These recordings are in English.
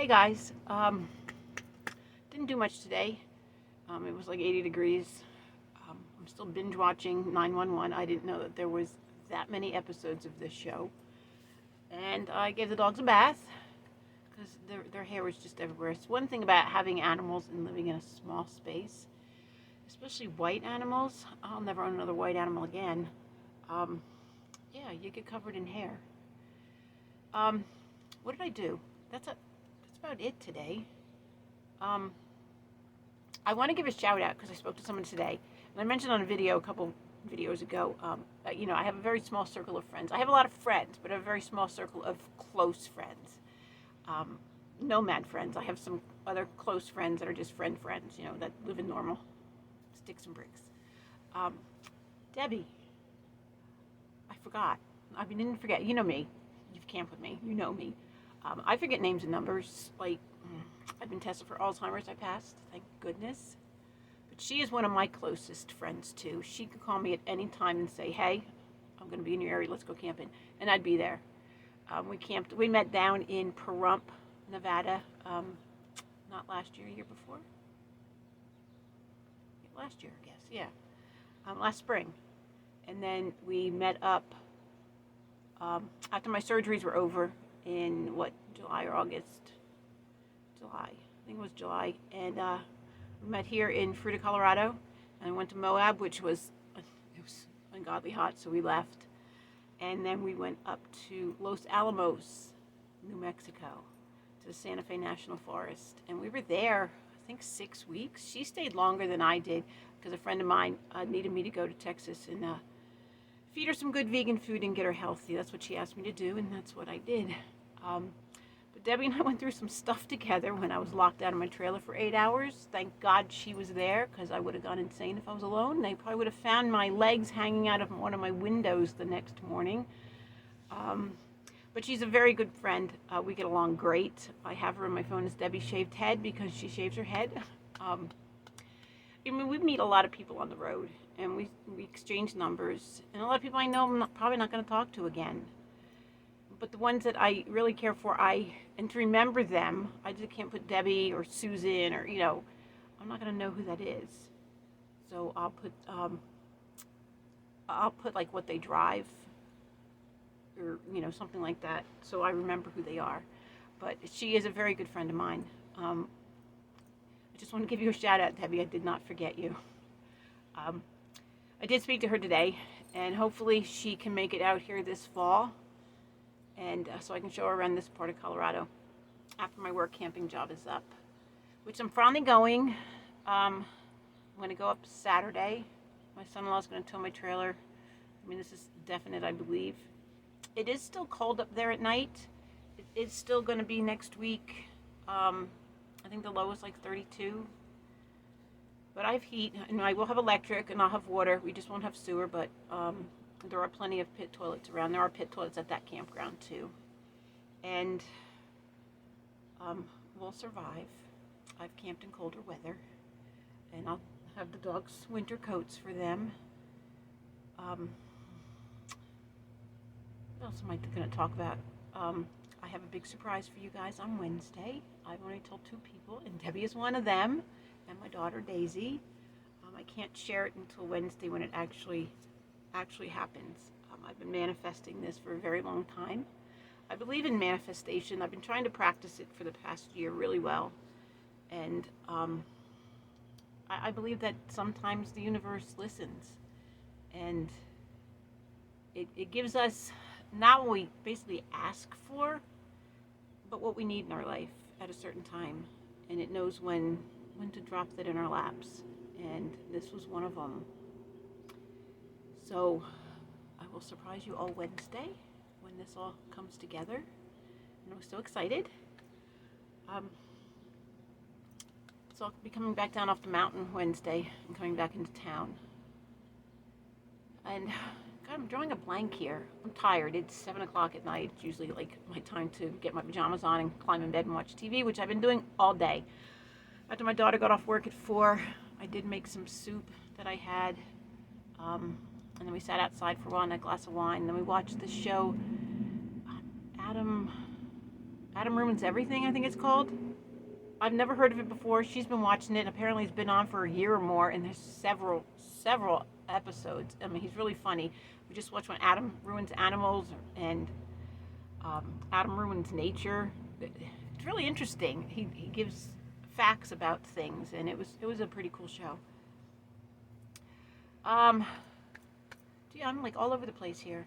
Hey guys, didn't do much today. It was like 80 degrees. I'm still binge watching 911. I didn't know that there was that many episodes of this show. And I gave the dogs a bath because their hair was just everywhere. It's one thing about having animals and living in a small space, especially white animals. I'll never own another white animal again. Um, yeah, you get covered in hair. What did I do? That's about it today. Um, I want to give a shout out because I spoke to someone today, and I mentioned on a video a couple videos ago. I have a very small circle of friends. I have a lot of friends, but a very small circle of close friends. Nomad friends. I have some other close friends that are just friends, that live in normal sticks and bricks. Um, Debbie, I forgot. I mean, didn't forget. You know me. You've camped with me. You know me. I forget names and numbers. I've been tested for Alzheimer's. I passed, thank goodness. But she is one of my closest friends too. She could call me at any time and say, "Hey, I'm going to be in your area. Let's go camping," and I'd be there. We camped. We met down in Pahrump, Nevada. Not last year, year before. Last year, I guess. Yeah. Last spring, and then we met up after my surgeries were over in July or August. July. I think it was July. And we met here in Fruita, Colorado. And I went to Moab, it was ungodly hot, so we left. And then we went up to Los Alamos, New Mexico, to the Santa Fe National Forest. And we were there, I think, 6 weeks. She stayed longer than I did because a friend of mine needed me to go to Texas and feed her some good vegan food and get her healthy. That's what she asked me to do, and that's what I did. But Debbie and I went through some stuff together when I was locked out of my trailer for 8 hours. Thank God she was there because I would have gone insane if I was alone. They probably would have found my legs hanging out of one of my windows the next morning. But she's a very good friend. We get along great. I have her on my phone as Debbie Shaved Head because she shaves her head. We meet a lot of people on the road, and we exchange numbers. And a lot of people I know probably not going to talk to again. But the ones that I really care for, and to remember them, I just can't put Debbie or Susan or, I'm not going to know who that is. So I'll put like what they drive or, something like that. So I remember who they are. But she is a very good friend of mine. I just want to give you a shout out, Debbie. I did not forget you. I did speak to her today, and hopefully she can make it out here this fall. And so I can show her around this part of Colorado after my work camping job is up, which I'm finally going. I'm going to go up Saturday. My son-in-law is going to tow my trailer. This is definite, I believe. It is still cold up there at night. It's still going to be next week. I think the low is like 32. But I have heat, and I will have electric, and I'll have water. We just won't have sewer, but there are plenty of pit toilets around. There are pit toilets at that campground too. And we'll survive. I've camped in colder weather, and I'll have the dogs' winter coats for them. What else am I going to talk about? I have a big surprise for you guys on Wednesday. I've only told 2 people, and Debbie is one of them, and my daughter Daisy. I can't share it until Wednesday when it actually happens. I've been manifesting this for a very long time. I believe in manifestation. I've been trying to practice it for the past year really well. And I believe that sometimes the universe listens. And it gives us not what we basically ask for, but what we need in our life at a certain time. And it knows when to drop that in our laps. And this was one of them. So I will surprise you all Wednesday when this all comes together. And I'm so excited. So I'll be coming back down off the mountain Wednesday and coming back into town. And God, I'm drawing a blank here. I'm tired. It's 7 o'clock at night. It's usually like my time to get my pajamas on and climb in bed and watch TV, which I've been doing all day. After my daughter got off work at 4, I did make some soup that I had. And then we sat outside for a while and a glass of wine. And then we watched the show, Adam Adam Ruins Everything, I think it's called. I've never heard of it before. She's been watching it. Apparently, it's been on for a year or more, and there's several episodes. I mean, he's really funny. We just watched one, Adam Ruins Animals, and Adam Ruins Nature. It's really interesting. He gives facts about things, and it was a pretty cool show. Gee, I'm like all over the place here.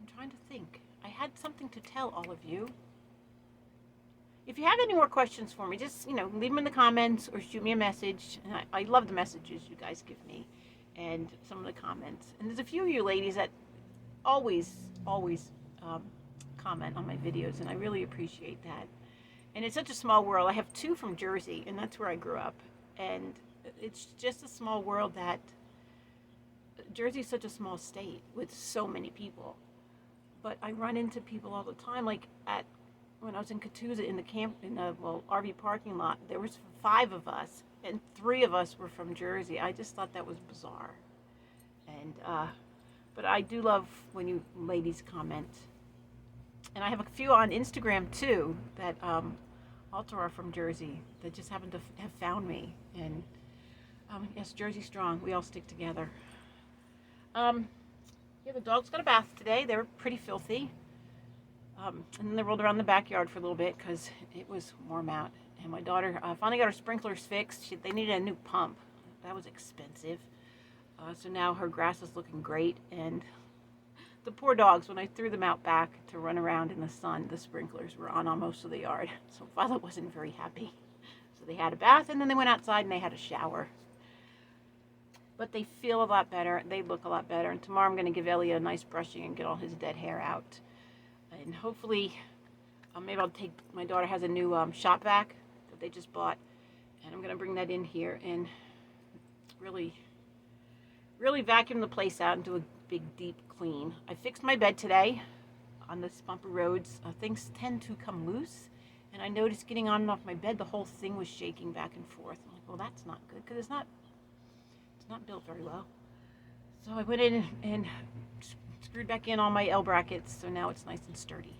I'm trying to think. I had something to tell all of you. If you have any more questions for me, just, leave them in the comments or shoot me a message. And I love the messages you guys give me and some of the comments. And there's a few of you ladies that always comment on my videos, and I really appreciate that. And it's such a small world. I have 2 from Jersey, and that's where I grew up. And it's just a small world that Jersey's such a small state with so many people. But I run into people all the time, like when I was in Catoosa in the RV parking lot, there was 5 of us, and 3 of us were from Jersey. I just thought that was bizarre. And but I do love when you ladies comment. And I have a few on Instagram too that also are from Jersey that just happen to have found me. And yes, Jersey strong. We all stick together. Yeah, the dogs got a bath today. They were pretty filthy. And then they rolled around the backyard for a little bit because it was warm out. And my daughter finally got her sprinklers fixed. They needed a new pump. That was expensive. So now her grass is looking great. And the poor dogs, when I threw them out back to run around in the sun, the sprinklers were on most of the yard. So Violet wasn't very happy. So they had a bath, and then they went outside and they had a shower. But they feel a lot better. They look a lot better. And tomorrow I'm going to give Elliot a nice brushing and get all his dead hair out. And hopefully, maybe I'll take, my daughter has a new shop vac that they just bought. And I'm going to bring that in here and really vacuum the place out and do a big deep clean. I fixed my bed today. On the bumpy roads, things tend to come loose. And I noticed getting on and off my bed, the whole thing was shaking back and forth. I'm like, well, that's not good because it's not built very well. So I went in and screwed back in all my L brackets, so now it's nice and sturdy.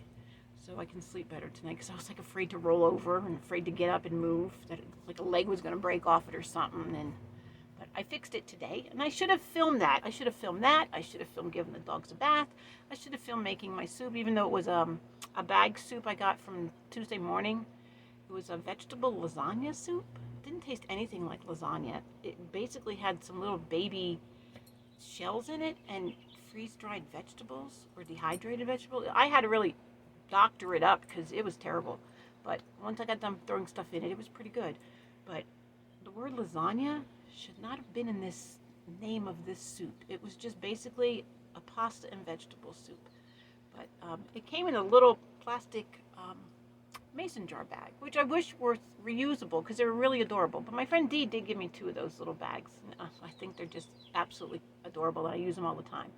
So I can sleep better tonight because I was like afraid to roll over and afraid to get up and move, that like a leg was going to break off it or something. But I fixed it today, and I should have filmed that. I should have filmed giving the dogs a bath. I should have filmed making my soup, even though it was a bag soup I got from Tuesday morning. It was a vegetable lasagna soup. It didn't taste anything like lasagna. It basically had some little baby shells in it and freeze-dried vegetables or dehydrated vegetables. I had to really doctor it up because it was terrible. But once I got done throwing stuff in it, it was pretty good. But the word lasagna should not have been in this name of this soup. It was just basically a pasta and vegetable soup. But it came in a little plastic mason jar bag, which I wish were reusable because they were really adorable. But my friend Dee did give me 2 of those little bags. I think they're just absolutely adorable, and I use them all the time.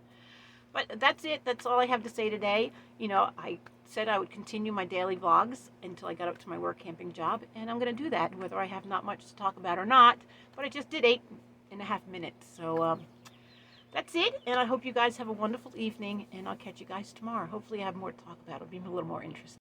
But that's it. That's all I have to say today. I said I would continue my daily vlogs until I got up to my work camping job, and I'm going to do that, whether I have not much to talk about or not. But I just did 8.5 minutes. So that's it, and I hope you guys have a wonderful evening, and I'll catch you guys tomorrow. Hopefully I have more to talk about. It'll be a little more interesting.